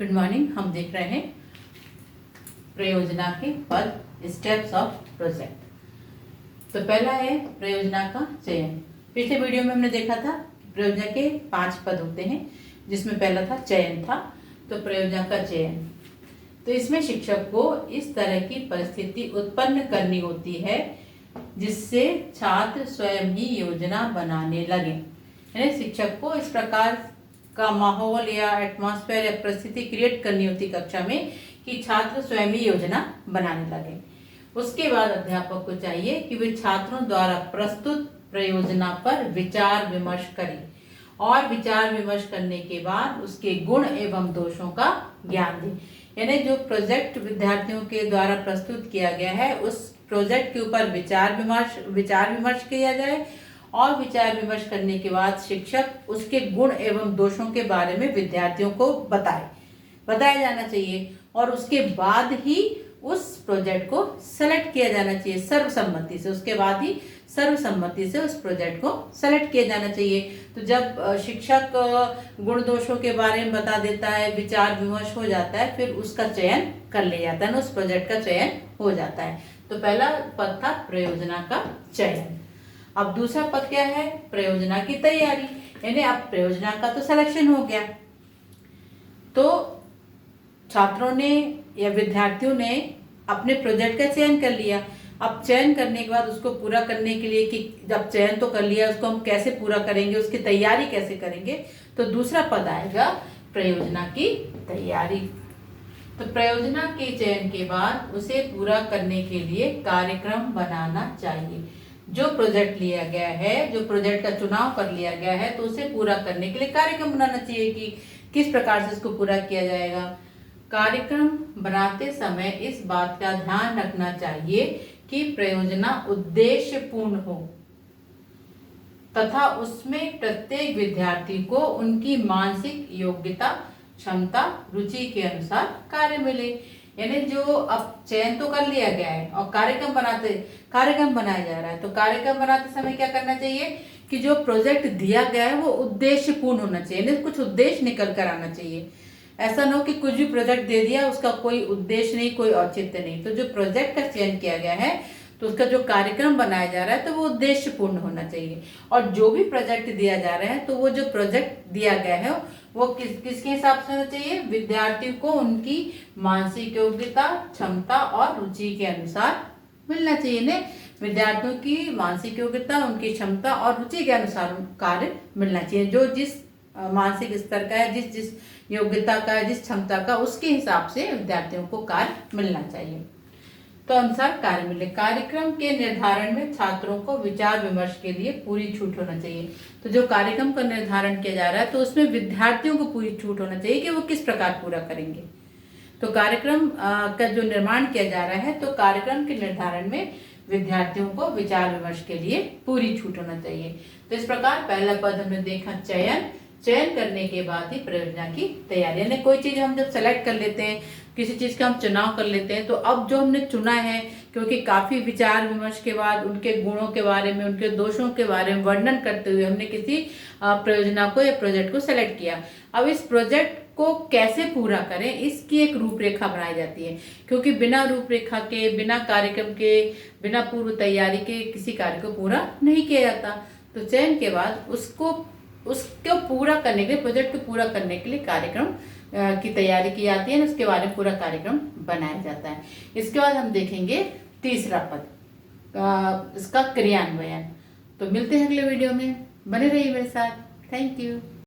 Good morning. हम देख रहे हैं प्रयोजना के पद, स्टेप्स ऑफ प्रोजेक्ट। तो पहला है प्रयोजना का चयन। पिछले वीडियो में हमने देखा था प्रयोजना के 5 पद होते हैं, जिसमें पहला था चयन था। तो प्रयोजना का चयन, तो इसमें शिक्षक को इस तरह की परिस्थिति उत्पन्न करनी होती है जिससे छात्र स्वयं ही योजना बनाने लगे। यानी शिक्षक को इस प्रकार का माहौल या एटमॉस्फेयर या परिस्थिति क्रिएट करनी होती कक्षा में कि छात्र स्वयं ही योजना बनाने लगे। उसके बाद अध्यापक को चाहिए कि वे छात्रों द्वारा प्रस्तुत प्रयोजना पर विचार विमर्श करें और विचार विमर्श करने के बाद उसके गुण एवं दोषों का ज्ञान दें। यानी जो प्रोजेक्ट विद्यार्थियों के द्वारा प्रस्तुत किया गया है उस प्रोजेक्ट के ऊपर विचार विमर्श किया जाए और विचार विमर्श करने के बाद शिक्षक उसके गुण एवं दोषों के बारे में विद्यार्थियों को बताया जाना चाहिए और उसके बाद ही उस प्रोजेक्ट को सेलेक्ट किया जाना चाहिए सर्वसम्मति से। उसके बाद ही सर्वसम्मति से उस प्रोजेक्ट को सेलेक्ट किया जाना चाहिए। तो जब शिक्षक गुण दोषों के बारे में बता देता है, विचार विमर्श हो जाता है, फिर उसका चयन कर लिया जाता है ना, उस प्रोजेक्ट का चयन हो जाता है। तो पहला पद था प्रयोजना का चयन। अब दूसरा पद क्या है? प्रयोजना की तैयारी। यानी अब प्रयोजना का तो सिलेक्शन हो गया, तो छात्रों ने या विद्यार्थियों ने अपने प्रोजेक्ट का चयन कर लिया। अब चयन करने के बाद उसको पूरा करने के लिए कि जब चयन तो कर लिया, उसको हम कैसे पूरा करेंगे, उसकी तैयारी कैसे करेंगे, तो दूसरा पद आएगा प्रयोजना की तैयारी। तो प्रयोजना के चयन के बाद उसे पूरा करने के लिए कार्यक्रम बनाना चाहिए। जो प्रोजेक्ट लिया गया है, जो प्रोजेक्ट का चुनाव कर लिया गया है, तो उसे पूरा करने के लिए कार्यक्रम बनाना चाहिए कि किस प्रकार से इसको पूरा किया जाएगा। कार्यक्रम बनाते समय इस बात का ध्यान रखना चाहिए कि प्रयोजना उद्देश्यपूर्ण हो तथा उसमें प्रत्येक विद्यार्थी को उनकी मानसिक योग्यता, क्षमता, रुचि के अनुसार कार्य मिले। यानी जो अब चयन तो कर लिया गया है और कार्यक्रम बनाया जा रहा है, तो कार्यक्रम बनाते समय क्या करना चाहिए कि जो प्रोजेक्ट दिया गया है वो उद्देश्यपूर्ण होना चाहिए, यानी कुछ उद्देश्य निकल कर आना चाहिए। ऐसा ना हो कि कुछ भी प्रोजेक्ट दे दिया, उसका कोई उद्देश्य नहीं, कोई औचित्य नहीं। तो जो प्रोजेक्ट का चयन किया गया है तो उसका जो कार्यक्रम बनाया जा रहा है तो वो उद्देश्यपूर्ण होना चाहिए। और जो भी प्रोजेक्ट दिया जा रहा है तो वो जो प्रोजेक्ट दिया गया है वो किसके हिसाब से होना चाहिए? विद्यार्थी को उनकी मानसिक योग्यता, क्षमता और रुचि के अनुसार मिलना चाहिए। ने विद्यार्थियों की मानसिक योग्यता, उनकी क्षमता और रुचि के अनुसार कार्य मिलना चाहिए। जो जिस मानसिक स्तर का है, जिस योग्यता का है, जिस क्षमता का, उसके हिसाब से विद्यार्थियों को कार्य मिलना चाहिए। तो अनुसार कार्य मिले। कार्यक्रम के निर्धारण में छात्रों को विचार विमर्श के लिए पूरी छूट होना चाहिए। तो जो कार्यक्रम का निर्धारण किया जा रहा है तो उसमें विद्यार्थियों को पूरी छूट होना चाहिए कि वो किस प्रकार पूरा करेंगे। तो कार्यक्रम का जो निर्माण किया जा रहा है तो कार्यक्रम के निर्धारण में विद्यार्थियों को विचार विमर्श के लिए पूरी छूट होना चाहिए। तो इस प्रकार पहला पद हमने देखा चयन करने के बाद ही प्रयोजना की तैयारी। यानी कोई चीज हम जब सेलेक्ट कर लेते हैं, किसी चीज का हम चुनाव कर लेते हैं, तो अब जो हमने चुना है, क्योंकि काफी विचार विमर्श के बाद उनके गुणों के बारे में, उनके दोषों के बारे में वर्णन करते हुए हमने किसी प्रयोजना को या प्रोजेक्ट को सेलेक्ट किया। अब इस प्रोजेक्ट को कैसे पूरा करें, इसकी एक रूपरेखा बनाई जाती है, क्योंकि बिना रूपरेखा के, बिना कार्यक्रम के, बिना पूर्व तैयारी के किसी कार्य को पूरा नहीं किया जाता। तो चयन के बाद उसको पूरा करने के लिए, प्रोजेक्ट को पूरा करने के लिए कार्यक्रम की तैयारी की जाती है, उसके बारे में पूरा कार्यक्रम बनाया जाता है। इसके बाद हम देखेंगे तीसरा पद, इसका क्रियान्वयन। तो मिलते हैं अगले वीडियो में, बने रहिए मेरे साथ। Thank you.